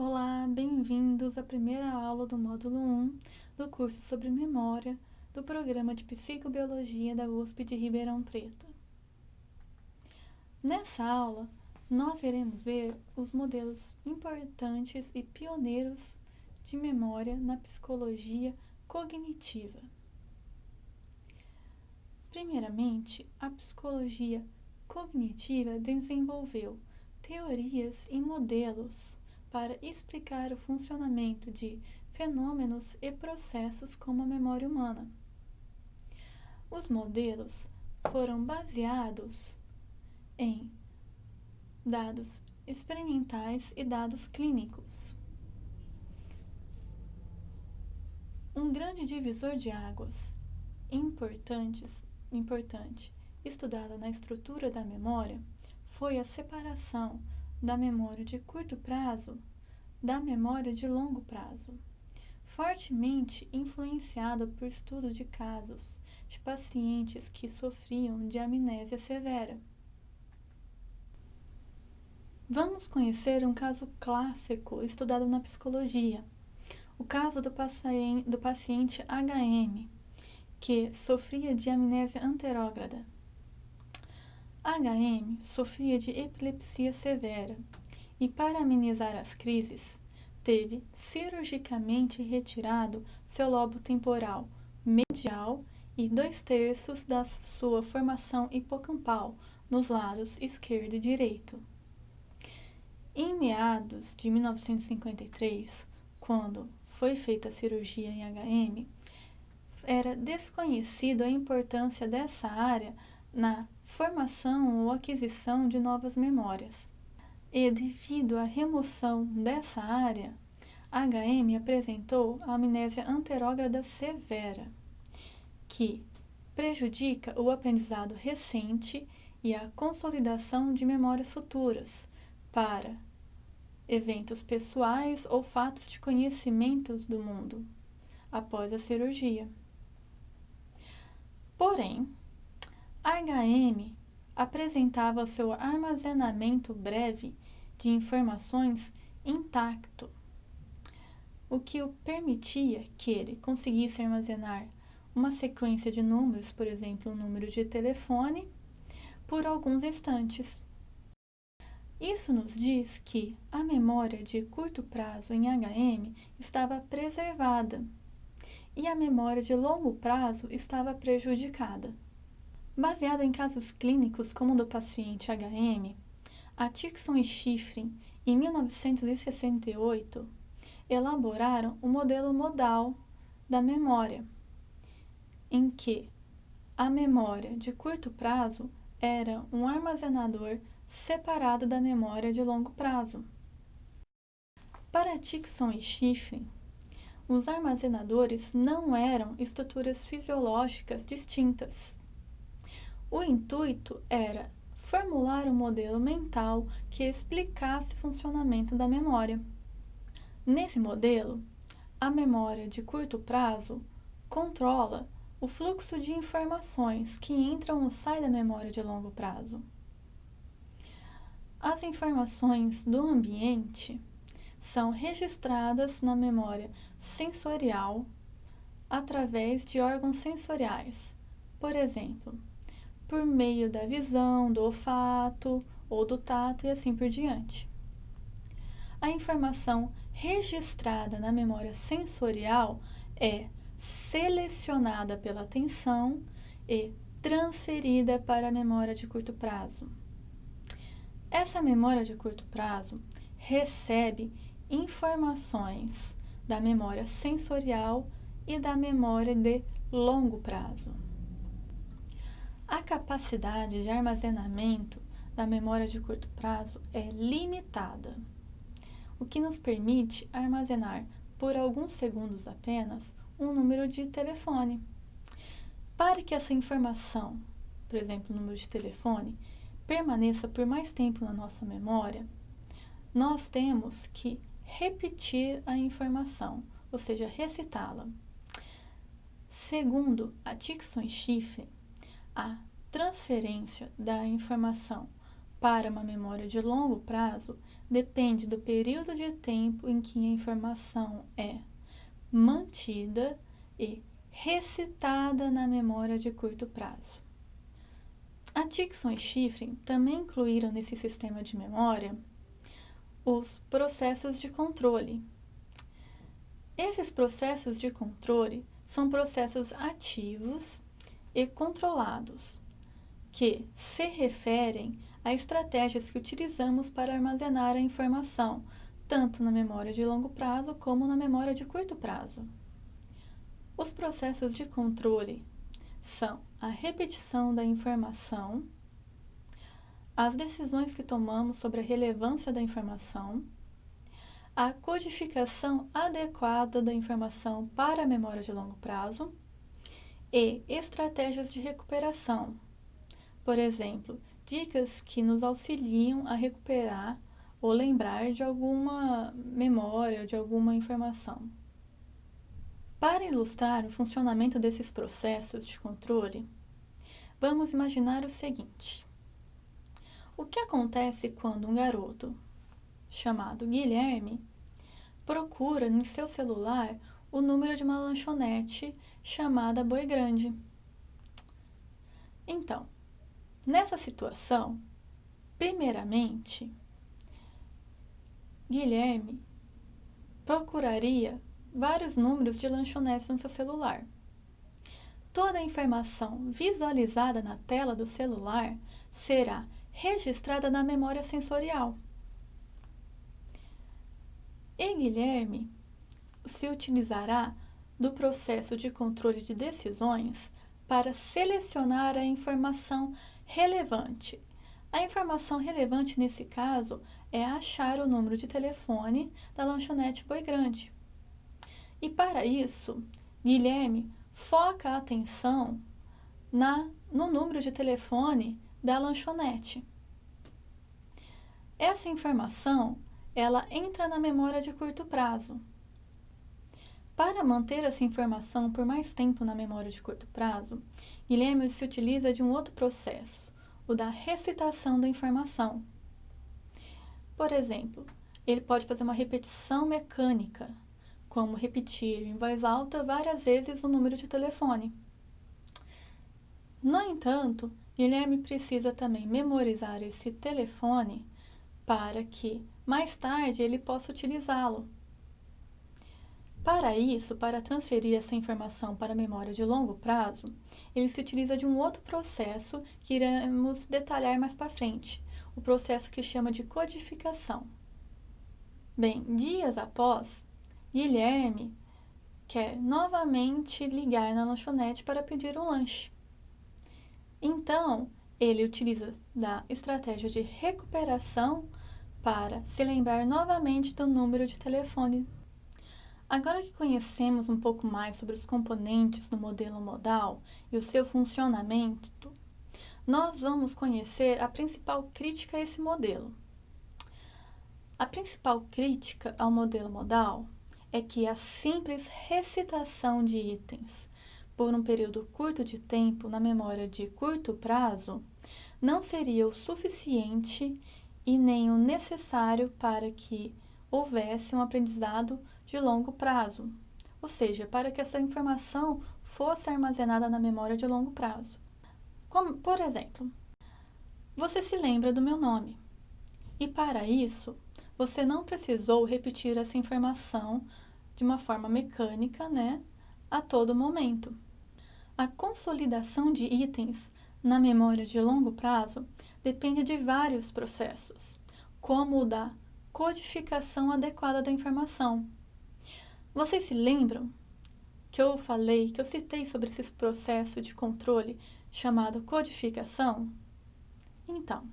Olá, bem-vindos à primeira aula do módulo 1 do curso sobre memória do programa de Psicobiologia da USP de Ribeirão Preto. Nessa aula, nós iremos ver os modelos importantes e pioneiros de memória na psicologia cognitiva. Primeiramente, a psicologia cognitiva desenvolveu teorias e modelos para explicar o funcionamento de fenômenos e processos como a memória humana. Os modelos foram baseados em dados experimentais e dados clínicos. Um grande divisor de águas importante estudado na estrutura da memória foi a separação da memória de curto prazo da memória de longo prazo, fortemente influenciado por estudo de casos de pacientes que sofriam de amnésia severa. Vamos conhecer um caso clássico estudado na psicologia, o caso do paciente HM, que sofria de amnésia anterógrada. HM sofria de epilepsia severa e, para amenizar as crises, teve cirurgicamente retirado seu lobo temporal medial e 2/3 da sua formação hipocampal nos lados esquerdo e direito. Em meados de 1953, quando foi feita a cirurgia em HM, era desconhecido a importância dessa área na formação ou aquisição de novas memórias. E, devido à remoção dessa área, HM apresentou a amnésia anterógrada severa, que prejudica o aprendizado recente e a consolidação de memórias futuras para eventos pessoais ou fatos de conhecimentos do mundo após a cirurgia. Porém, HM apresentava seu armazenamento breve de informações intacto, o que o permitia que ele conseguisse armazenar uma sequência de números, por exemplo, um número de telefone, por alguns instantes. Isso nos diz que a memória de curto prazo em HM estava preservada e a memória de longo prazo estava prejudicada. Baseado em casos clínicos como o do paciente HM, Atkinson e Shiffrin, em 1968, elaboraram o modelo modal da memória, em que a memória de curto prazo era um armazenador separado da memória de longo prazo. Para Atkinson e Shiffrin, os armazenadores não eram estruturas fisiológicas distintas. O intuito era formular um modelo mental que explicasse o funcionamento da memória. Nesse modelo, a memória de curto prazo controla o fluxo de informações que entram ou saem da memória de longo prazo. As informações do ambiente são registradas na memória sensorial através de órgãos sensoriais, por exemplo, por meio da visão, do olfato ou do tato e assim por diante. A informação registrada na memória sensorial é selecionada pela atenção e transferida para a memória de curto prazo. Essa memória de curto prazo recebe informações da memória sensorial e da memória de longo prazo. A capacidade de armazenamento da memória de curto prazo é limitada, o que nos permite armazenar por alguns segundos apenas um número de telefone. Para que essa informação, por exemplo, o número de telefone, permaneça por mais tempo na nossa memória, nós temos que repetir a informação, ou seja, recitá-la. Segundo Atkinson e Shiffrin, a transferência da informação para uma memória de longo prazo depende do período de tempo em que a informação é mantida e recitada na memória de curto prazo. Atkinson e Shiffrin também incluíram nesse sistema de memória os processos de controle. Esses processos de controle são processos ativos e controlados, que se referem a estratégias que utilizamos para armazenar a informação, tanto na memória de longo prazo como na memória de curto prazo. Os processos de controle são a repetição da informação, as decisões que tomamos sobre a relevância da informação, a codificação adequada da informação para a memória de longo prazo e estratégias de recuperação. Por exemplo, dicas que nos auxiliam a recuperar ou lembrar de alguma memória, de alguma informação. Para ilustrar o funcionamento desses processos de controle, vamos imaginar o seguinte. O que acontece quando um garoto, chamado Guilherme, procura no seu celular o número de uma lanchonete chamada Boi Grande? Então, nessa situação, primeiramente, Guilherme procuraria vários números de lanchonetes no seu celular. Toda a informação visualizada na tela do celular será registrada na memória sensorial. E Guilherme se utilizará do processo de controle de decisões para selecionar a informação relevante. A informação relevante nesse caso é achar o número de telefone da lanchonete Boi Grande. E para isso, Guilherme foca a atenção no número de telefone da lanchonete. Essa informação, ela entra na memória de curto prazo. Para manter essa informação por mais tempo na memória de curto prazo, Guilherme se utiliza de um outro processo, o da recitação da informação. Por exemplo, ele pode fazer uma repetição mecânica, como repetir em voz alta várias vezes o número de telefone. No entanto, Guilherme precisa também memorizar esse telefone para que, mais tarde, ele possa utilizá-lo. Para isso, para transferir essa informação para a memória de longo prazo, ele se utiliza de um outro processo que iremos detalhar mais para frente, o processo que chama de codificação. Bem, dias após, Guilherme quer novamente ligar na lanchonete para pedir um lanche. Então, ele utiliza da estratégia de recuperação para se lembrar novamente do número de telefone. Agora que conhecemos um pouco mais sobre os componentes do modelo modal e o seu funcionamento, nós vamos conhecer a principal crítica a esse modelo. A principal crítica ao modelo modal é que a simples recitação de itens por um período curto de tempo na memória de curto prazo não seria o suficiente e nem o necessário para que houvesse um aprendizado de longo prazo, ou seja, para que essa informação fosse armazenada na memória de longo prazo. Como, por exemplo, você se lembra do meu nome e para isso você não precisou repetir essa informação de uma forma mecânica, a todo momento. A consolidação de itens na memória de longo prazo depende de vários processos, como o da codificação adequada da informação. Vocês se lembram que eu citei sobre esse processo de controle chamado codificação? Então,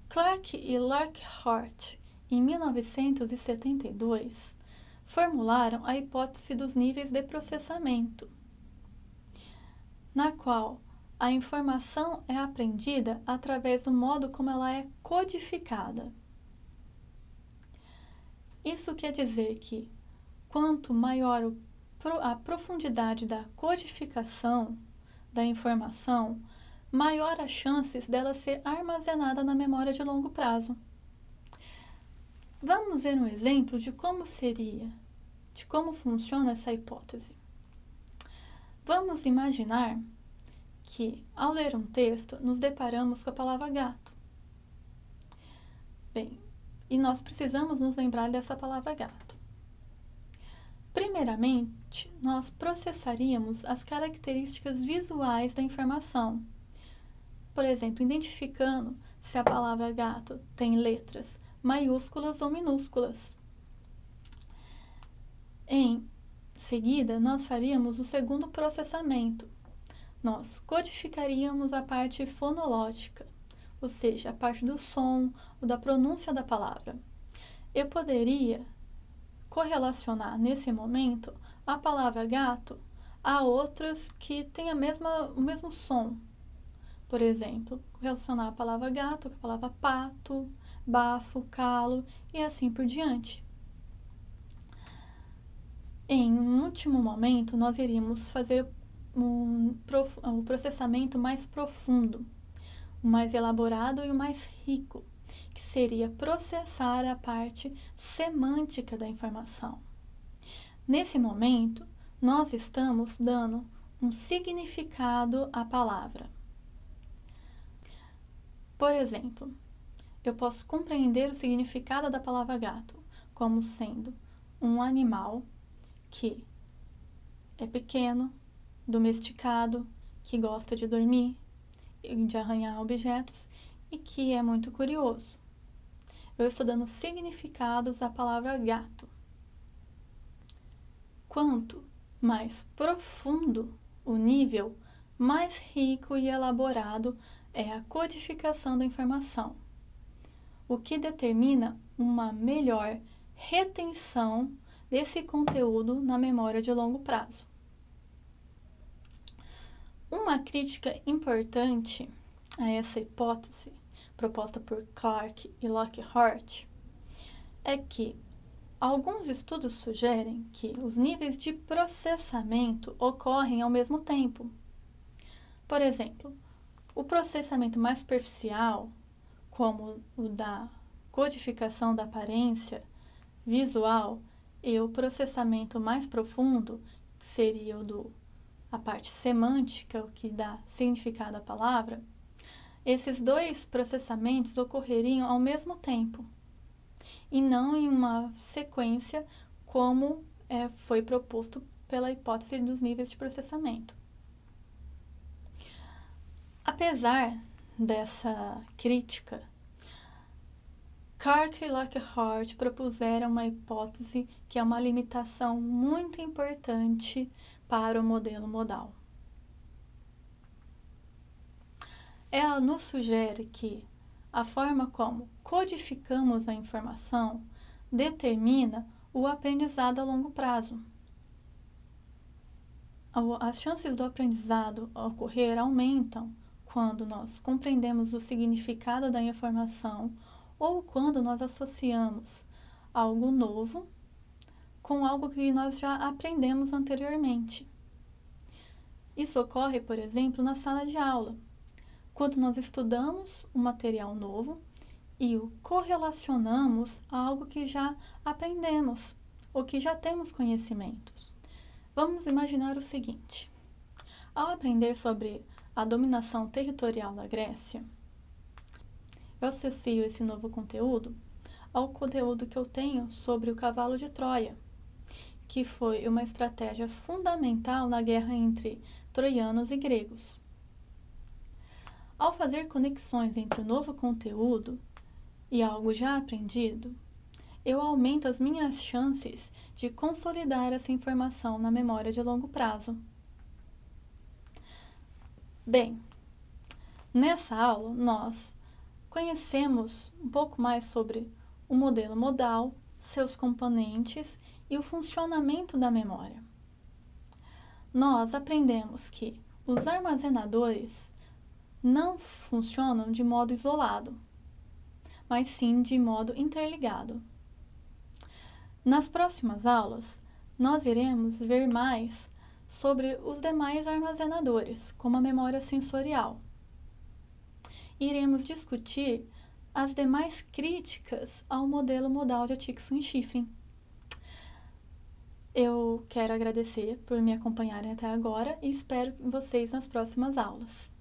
Clark e Lockhart, em 1972, formularam a hipótese dos níveis de processamento, na qual a informação é aprendida através do modo como ela é codificada. Isso quer dizer que, quanto maior a profundidade da codificação da informação, maior a chances dela ser armazenada na memória de longo prazo. Vamos ver um exemplo de como funciona essa hipótese. Vamos imaginar que, ao ler um texto, nos deparamos com a palavra gato. Bem, e nós precisamos nos lembrar dessa palavra gato. Primeiramente, nós processaríamos as características visuais da informação. Por exemplo, identificando se a palavra gato tem letras maiúsculas ou minúsculas. Em seguida, nós faríamos o segundo processamento. Nós codificaríamos a parte fonológica, ou seja, a parte do som ou da pronúncia da palavra. Eu poderia correlacionar nesse momento a palavra gato a outras que têm o mesmo som. Por exemplo, correlacionar a palavra gato com a palavra pato, bafo, calo e assim por diante. Em um último momento, nós iríamos fazer um processamento mais profundo, o mais elaborado e o mais rico, que seria processar a parte semântica da informação. Nesse momento, nós estamos dando um significado à palavra. Por exemplo, eu posso compreender o significado da palavra gato como sendo um animal que é pequeno, domesticado, que gosta de dormir, de arranhar objetos e que é muito curioso. Eu estou dando significados à palavra gato. Quanto mais profundo o nível, mais rico e elaborado é a codificação da informação, o que determina uma melhor retenção desse conteúdo na memória de longo prazo. Uma crítica importante a essa hipótese, proposta por Clark e Lockhart, é que alguns estudos sugerem que os níveis de processamento ocorrem ao mesmo tempo. Por exemplo, o processamento mais superficial, como o da codificação da aparência visual, e o processamento mais profundo, que seria a parte semântica, o que dá significado à palavra, esses dois processamentos ocorreriam ao mesmo tempo e não em uma sequência como foi proposto pela hipótese dos níveis de processamento. Apesar dessa crítica, Clark e Lockhart propuseram uma hipótese que é uma limitação muito importante para o modelo modal. Ela nos sugere que a forma como codificamos a informação determina o aprendizado a longo prazo. As chances do aprendizado ocorrer aumentam quando nós compreendemos o significado da informação ou quando nós associamos algo novo com algo que nós já aprendemos anteriormente. Isso ocorre, por exemplo, na sala de aula, quando nós estudamos um material novo e o correlacionamos a algo que já aprendemos ou que já temos conhecimentos. Vamos imaginar o seguinte: ao aprender sobre a dominação territorial da Grécia, eu associo esse novo conteúdo ao conteúdo que eu tenho sobre o cavalo de Troia, que foi uma estratégia fundamental na guerra entre troianos e gregos. Ao fazer conexões entre o novo conteúdo e algo já aprendido, eu aumento as minhas chances de consolidar essa informação na memória de longo prazo. Bem, nessa aula nós conhecemos um pouco mais sobre o modelo modal, seus componentes e o funcionamento da memória. Nós aprendemos que os armazenadores não funcionam de modo isolado, mas sim de modo interligado. Nas próximas aulas, nós iremos ver mais sobre os demais armazenadores, como a memória sensorial. iremos discutir as demais críticas ao modelo modal de Atkinson-Shiffrin. Eu quero agradecer por me acompanharem até agora e espero vocês nas próximas aulas.